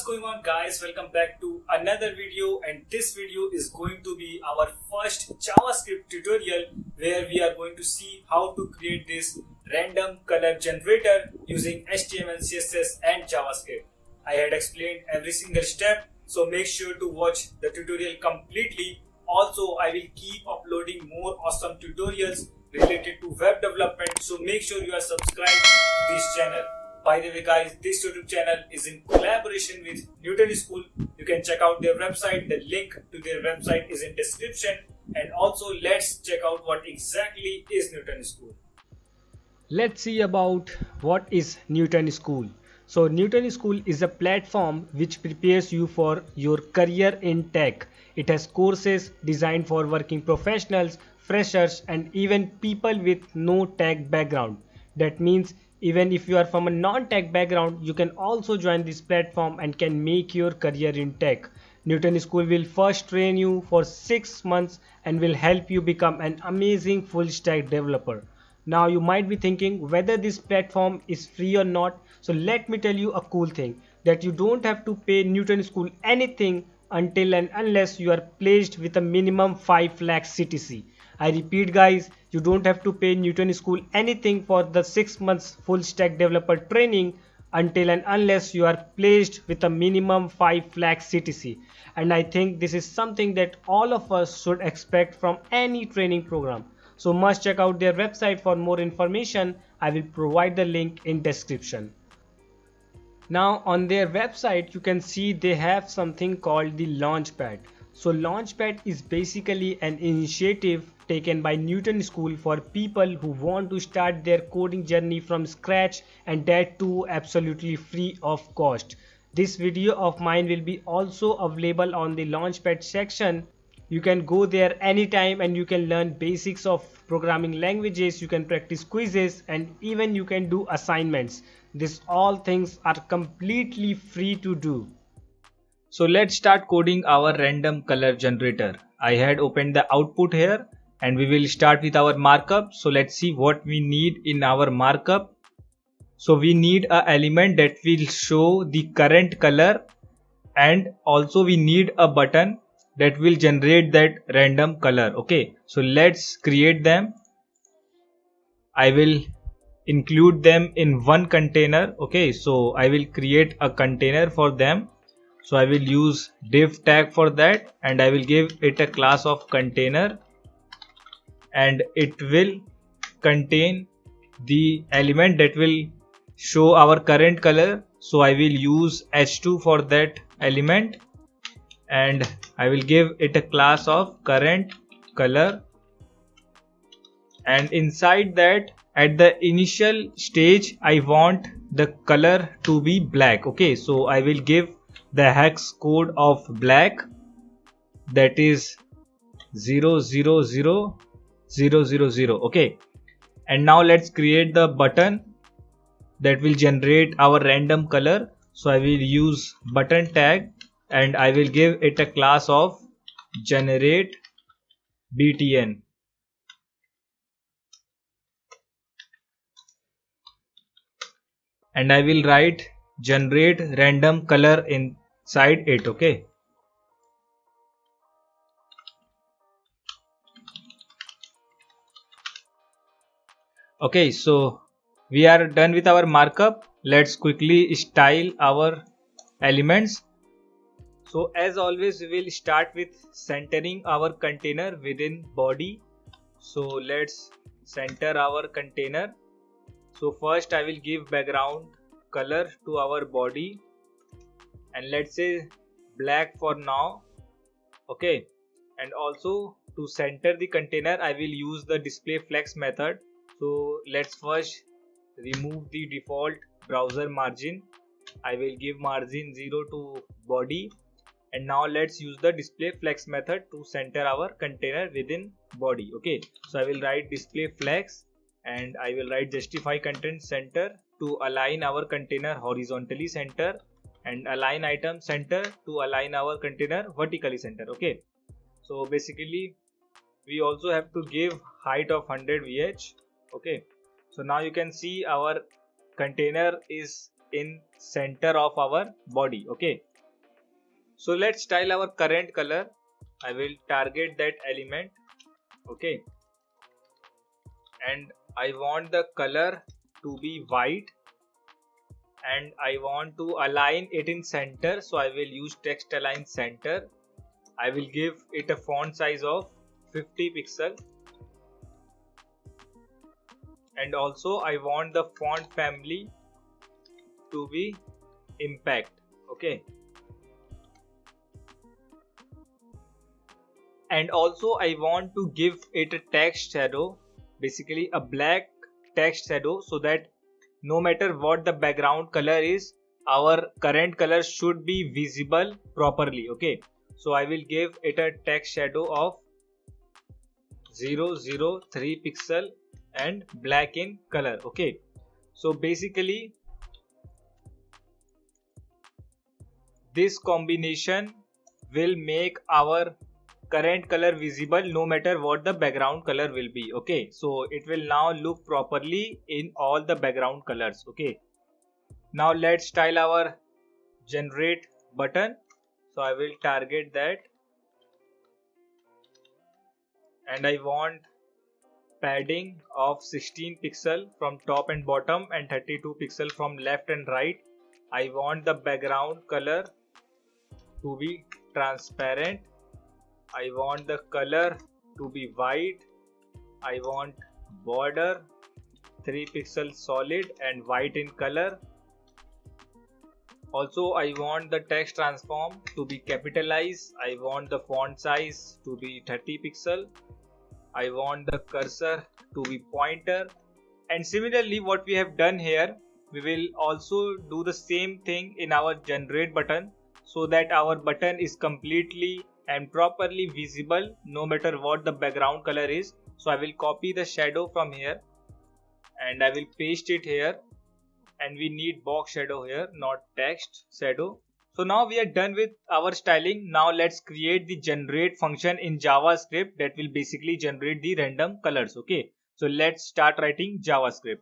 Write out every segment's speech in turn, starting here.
going on, guys? Welcome back to another video, and this video is going to be our first JavaScript tutorial where we are going to see how to create this random color generator using HTML, CSS and JavaScript. I had explained every single step, so make sure to watch the tutorial completely. Also, I will keep uploading more awesome tutorials related to web development, so make sure you are subscribed to this channel. By the way, guys, this YouTube channel is in collaboration with Newton School. You can check out their website. The link to their website is in description. And also, let's check out what exactly is Newton School. Let's see about what is Newton School. So Newton School is a platform which prepares you for your career in tech. It has courses designed for working professionals, freshers and even people with no tech background. That means even if you are from a non-tech background, you can also join this platform and can make your career in tech. Newton School will first train you for 6 months and will help you become an amazing full stack developer. Now you might be thinking whether this platform is free or not. So let me tell you a cool thing, that you don't have to pay Newton School anything until and unless you are placed with a minimum 5 lakh CTC. I repeat guys, you don't have to pay Newton School anything for the 6 months full stack developer training until and unless you are placed with a minimum 5 lakh CTC. And I think this is something that all of us should expect from any training program. So must check out their website for more information. I will provide the link in description. Now on their website you can see they have something called the Launchpad. So Launchpad is basically an initiative taken by Newton School for people who want to start their coding journey from scratch, and that too absolutely free of cost. This video of mine will be also available on the Launchpad section. You can go there anytime and you can learn basics of programming languages, you can practice quizzes and even you can do assignments. These all things are completely free to do. So let's start coding our random color generator. I had opened the output here and we will start with our markup. So let's see what we need in our markup. So we need an element that will show the current color, and also we need a button that will generate that random color. Okay, so let's create them. I will include them in one container. Okay, so I will create a container for them. So I will use div tag for that and I will give it a class of container, and it will contain the element that will show our current color. So I will use h2 for that element and I will give it a class of current color, and inside that at the initial stage I want the color to be black. Okay, so I will give the hex code of black, that is 000000. Okay, and now let's create the button that will generate our random color. So I will use button tag and I will give it a class of generate btn. And I will write generate random color inside it. Okay, okay, so we are done with our markup. Let's quickly style our elements. So as always we will start with centering our container within body. So let's center our container. So first I will give background color to our body and let's say black for now. Okay, and also to center the container I will use the display flex method. So let's first remove the default browser margin. I will give margin 0 to body, and now let's use the display flex method to center our container within body. Okay, so I will write display flex and I will write justify content center to align our container horizontally center, and align item center to align our container vertically center. Okay, so basically we also have to give height of 100 vh. Okay, so now you can see our container is in center of our body. Okay, So let's style our current color. I will target that element. Okay, and I want the color to be white, and I want to align it in center, so I will use text align center. I will give it a font size of 50 pixel, and also I want the font family to be impact. Okay, and also I want to give it a text shadow, basically a black text shadow, so that no matter what the background color is, our current color should be visible properly. Okay, so I will give it a text shadow of 003 pixel and black in color. Okay, so basically this combination will make our current color visible no matter what the background color will be. Okay, so it will now look properly in all the background colors. Okay, now let's style our generate button. So I will target that, and I want padding of 16 pixel from top and bottom and 32 pixel from left and right. I want the background color to be transparent. I want the color to be white. I want border 3 pixels solid and white in color. Also I want the text transform to be capitalized. I want the font size to be 30 pixel. I want the cursor to be pointer. And similarly, what we have done here, we will also do the same thing in our generate button, so that our button is completely and properly visible no matter what the background color is. So I will copy the shadow from here and I will paste it here, and we need box shadow here, not text shadow. So now we are done with our styling. Now let's create the generate function in JavaScript that will basically generate the random colors. Okay, so let's start writing JavaScript.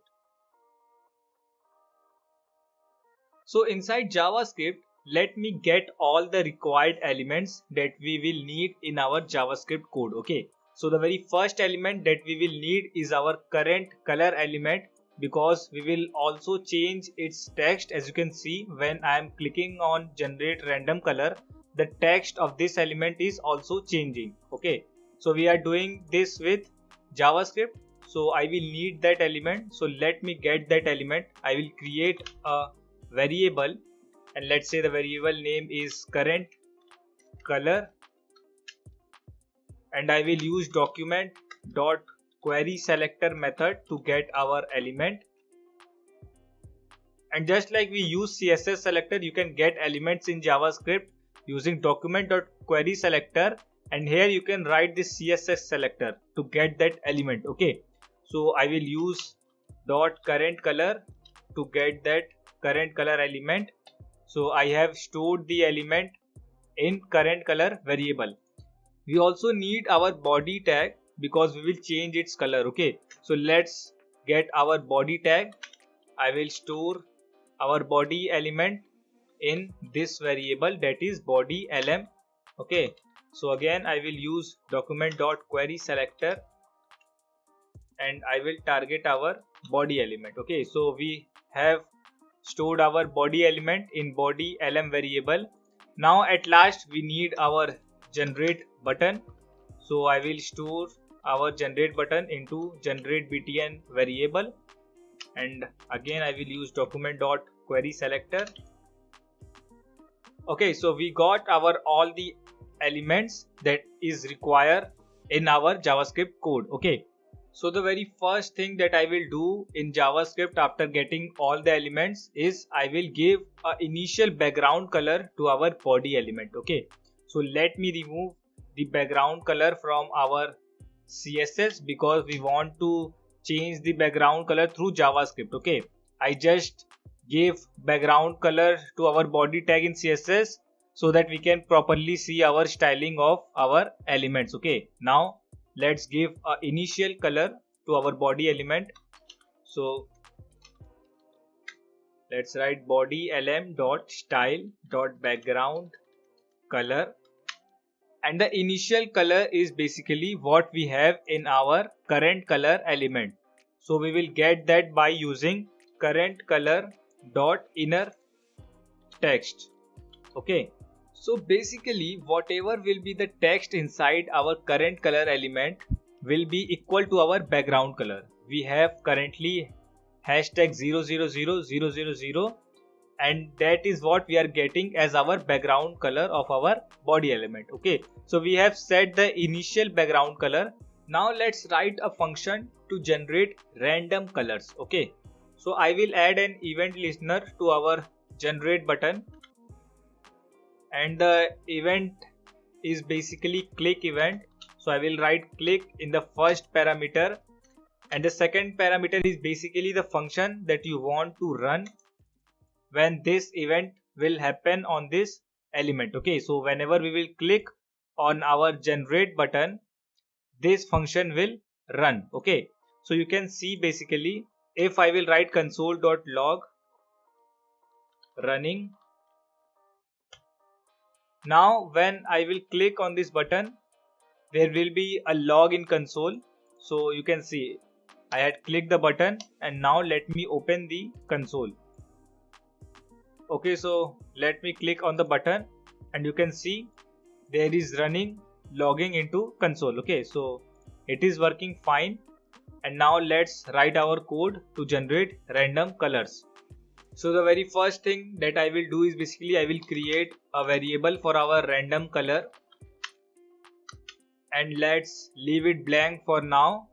So inside JavaScript, let me get all the required elements that we will need in our JavaScript code. Okay, so the very first element that we will need is our current color element, because we will also change its text. As you can see, when I am clicking on generate random color, the text of this element is also changing. Okay, so we are doing this with JavaScript, so I will need that element. So let me get that element. I will create a variable, and let's say the variable name is current color, and I will use document dot query selector method to get our element. And just like we use CSS selector, you can get elements in JavaScript using document dot query selector, and here you can write this CSS selector to get that element. Okay, so I will use dot current color to get that current color element. So I have stored the element in current color variable. We also need our body tag because we will change its color. Okay, so let's get our body tag. I will store our body element in this variable, that is body lm. Okay, so again I will use document dot query selector and I will target our body element. Okay, so we have stored our body element in body lm variable. Now at last we need our generate button, so I will store our generate button into generate btn variable, and again I will use document dot query selector. Okay, so we got our all the elements that is required in our JavaScript code. Okay, so the very first thing that I will do in JavaScript after getting all the elements is I will give an initial background color to our body element. Okay, so let me remove the background color from our CSS because we want to change the background color through JavaScript. Okay, I just gave background color to our body tag in CSS so that we can properly see our styling of our elements. Okay, now let's give a initial color to our body element. So let's write body lm dot style dot background color, and the initial color is basically what we have in our current color element. So we will get that by using current color dot inner text. Okay, so basically whatever will be the text inside our current color element will be equal to our background color. We have currently hashtag 000000, and that is what we are getting as our background color of our body element. Okay, so we have set the initial background color. Now let's write a function to generate random colors. Okay, so I will add an event listener to our generate button, and the event is basically click event. So I will write click in the first parameter, and the second parameter is basically the function that you want to run when this event will happen on this element. Okay, so whenever we will click on our generate button, this function will run. Okay, so you can see basically if I will write console.log running, now when I will click on this button, there will be a log in console. So you can see I had clicked the button, and now let me open the console. Okay, so let me click on the button, and you can see there is running logging into console. Okay, so it is working fine. And now let's write our code to generate random colors. So the very first thing that I will do is basically I will create a variable for our random color, and let's leave it blank for now.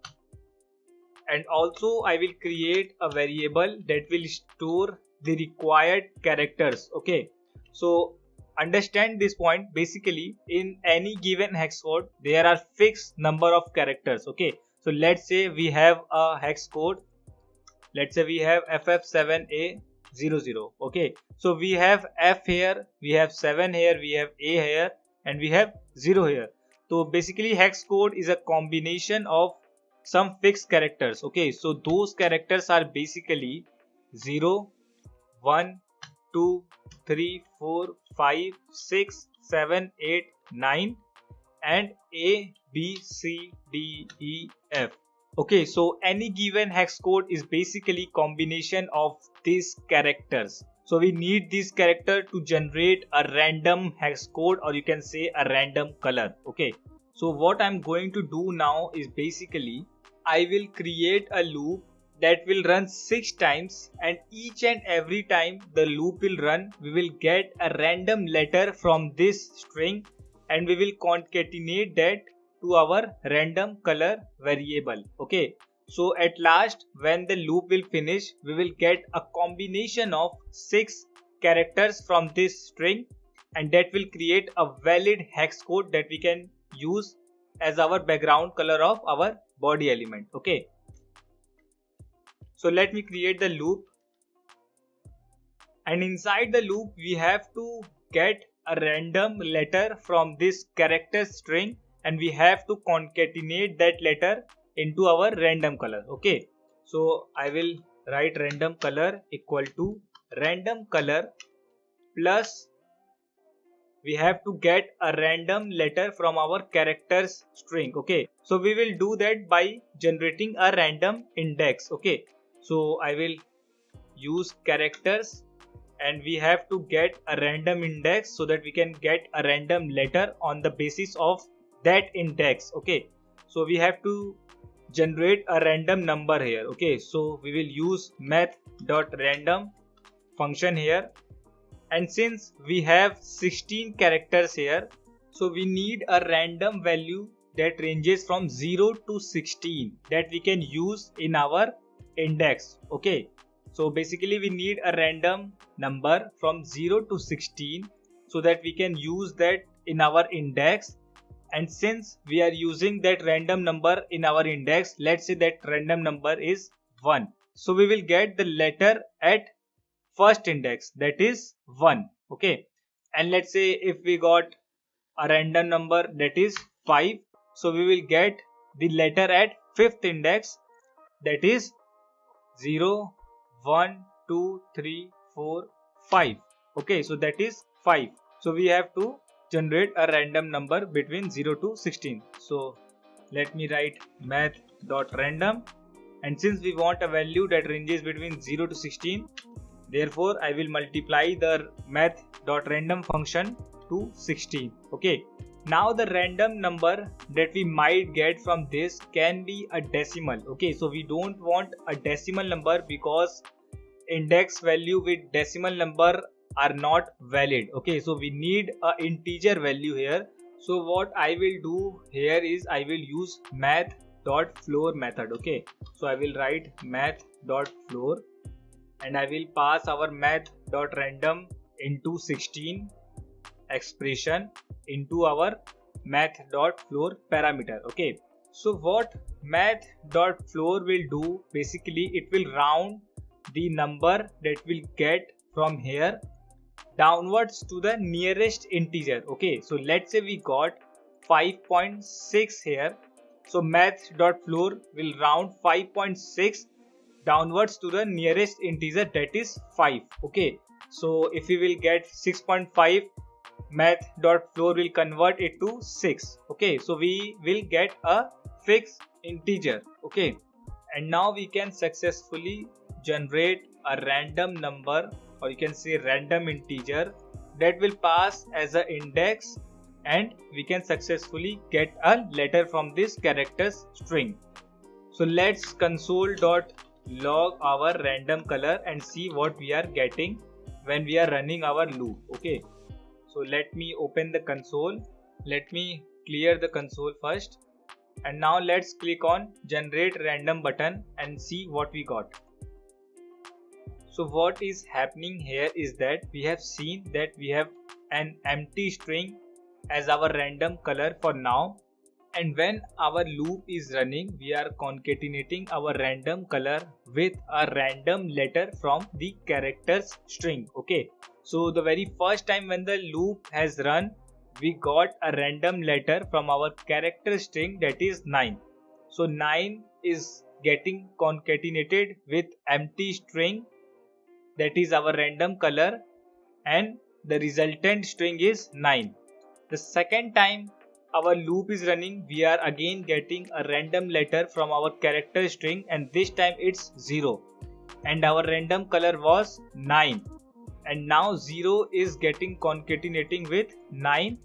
And also I will create a variable that will store the required characters. Okay, so understand this point. Basically in any given hex code there are fixed number of characters. Okay, so let's say we have a hex code, let's say we have ff7a00. Okay, so we have f here, we have 7 here, we have a here, and we have 0 here. So basically hex code is a combination of some fixed characters. Okay, so those characters are basically 0, 1, 2, 3, 4, 5, 6, 7, 8, 9, and A, B, C, D, E, F. Okay, so any given hex code is basically combination of these characters. So we need this character to generate a random hex code, or you can say a random color. Okay, so what I'm going to do now is basically I will create a loop that will run 6 times, and each and every time the loop will run, we will get a random letter from this string, and we will concatenate that to our random color variable. Okay, so at last when the loop will finish, we will get a combination of 6 characters from this string, and that will create a valid hex code that we can use as our background color of our body element. Okay, so let me create the loop, and inside the loop we have to get a random letter from this character string, and we have to concatenate that letter into our random color. Okay, so I will write random color equal to random color plus we have to get a random letter from our characters string. Okay, so we will do that by generating a random index. Okay, so I will use characters, and we have to get a random index so that we can get a random letter on the basis of that index. Okay, so we have to generate a random number here. Okay, so we will use math.random function here, and since we have 16 characters here, so we need a random value that ranges from 0 to 16 that we can use in our index. Okay, so basically we need a random number from 0 to 16 so that we can use that in our index. And since we are using that random number in our index, let's say that random number is 1, so we will get the letter at first index, that is 1. Okay, and let's say if we got a random number that is 5, so we will get the letter at fifth index, that is 0, 1, 2, 3, 4, 5. Okay, so that is 5. So we have to generate a random number between 0 to 16. So let me write math.random, and since we want a value that ranges between 0 to 16, therefore I will multiply the math.random function to 16. Okay, now the random number that we might get from this can be a decimal. Okay, so we don't want a decimal number because index value with decimal number are not valid. Okay, so we need a integer value here. So what I will do here is I will use math.floor method. Okay, so I will write math.floor and I will pass our math.random into 16 expression into our math.floor parameter. Okay, so what math.floor will do, basically it will round the number that we'll get from here downwards to the nearest integer. Okay, so let's say we got 5.6 here, so math.floor will round 5.6 downwards to the nearest integer, that is 5. Okay, so if we will get 6.5, math.floor will convert it to 6. Okay, so we will get a fixed integer. Okay, and now we can successfully generate a random number, or you can say random integer, that will pass as an index, and we can successfully get a letter from this characters string. So let's console.log our random color and see what we are getting when we are running our loop. Okay, so let me open the console. Let me clear the console first, and now let's click on generate random button and see what we got. So what is happening here is that we have seen that we have an empty string as our random color for now, and when our loop is running, we are concatenating our random color with a random letter from the characters string. Okay, so the very first time when the loop has run, we got a random letter from our character string, that is 9. So 9 is getting concatenated with empty string, that is our random color, and the resultant string is 9. The second time our loop is running, we are again getting a random letter from our character string, and this time it's 0, and our random color was 9, and now 0 is getting concatenating with 9,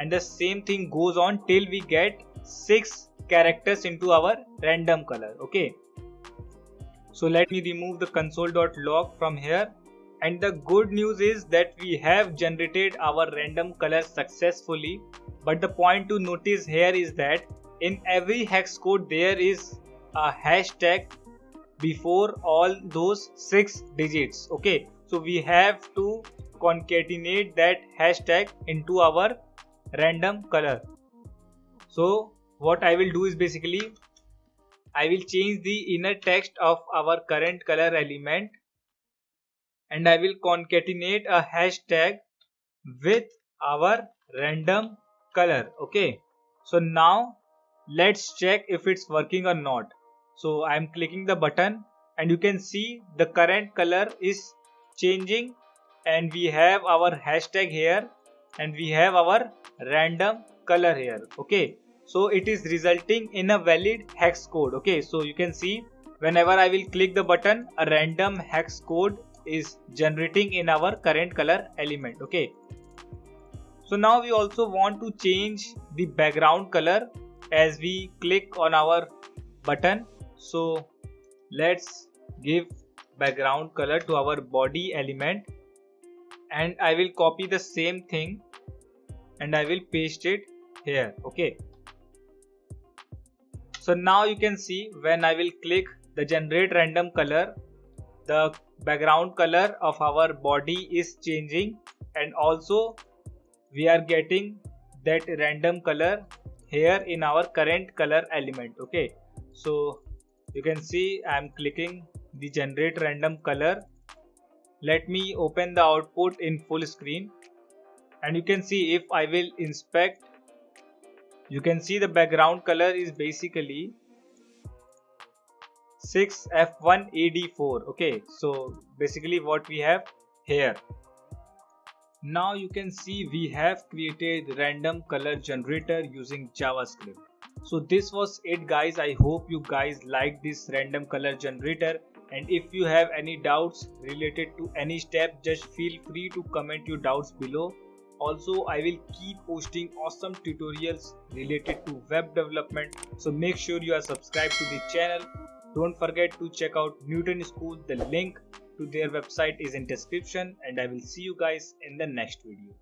and the same thing goes on till we get 6 characters into our random color. Okay, so let me remove the console.log from here, and the good news is that we have generated our random color successfully. But the point to notice here is that in every hex code there is a hashtag before all those 6 digits. Okay, so we have to concatenate that hashtag into our random color. So what I will do is basically I will change the inner text of our current color element, and I will concatenate a hashtag with our random color. Okay, so now let's check if it's working or not. So I am clicking the button, and you can see the current color is changing, and we have our hashtag here, and we have our random color here. Okay, so it is resulting in a valid hex code. Okay, so you can see whenever I will click the button, a random hex code is generating in our current color element. Okay, so now we also want to change the background color as we click on our button. So let's give background color to our body element, and I will copy the same thing and I will paste it here. Okay, so now you can see when I will click the generate random color, the background color of our body is changing, and also we are getting that random color here in our current color element. Okay, so you can see I am clicking the generate random color. Let me open the output in full screen, and you can see if I will inspect, you can see the background color is basically 6F1AD4. Okay, so basically what we have here. Now you can see we have created random color generator using JavaScript. So this was it guys. I hope you guys liked this random color generator, and if you have any doubts related to any step, just feel free to comment your doubts below. Also, I will keep posting awesome tutorials related to web development, so make sure you are subscribed to the channel. Don't forget to check out Newton School. The link to their website is in description, and I will see you guys in the next video.